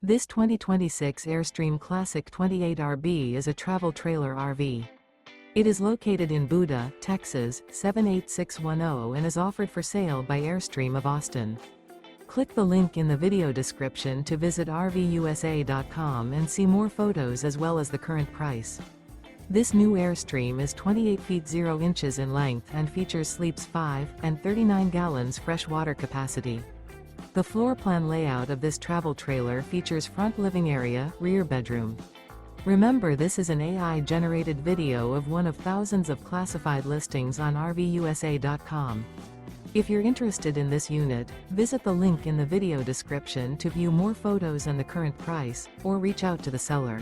This 2026 Airstream Classic 28RB is a travel trailer RV. It is located in Buda, Texas, 78610 and is offered for sale by Airstream of Austin. Click the link in the video description to visit RVUSA.com and see more photos as well as the current price. This new Airstream is 28 feet 0 inches in length and features sleeps 5 and 39 gallons fresh water capacity. The floor plan layout of this travel trailer features front living area, rear bedroom. Remember, this is an AI-generated video of one of thousands of classified listings on RVUSA.com. If you're interested in this unit, visit the link in the video description to view more photos and the current price, or reach out to the seller.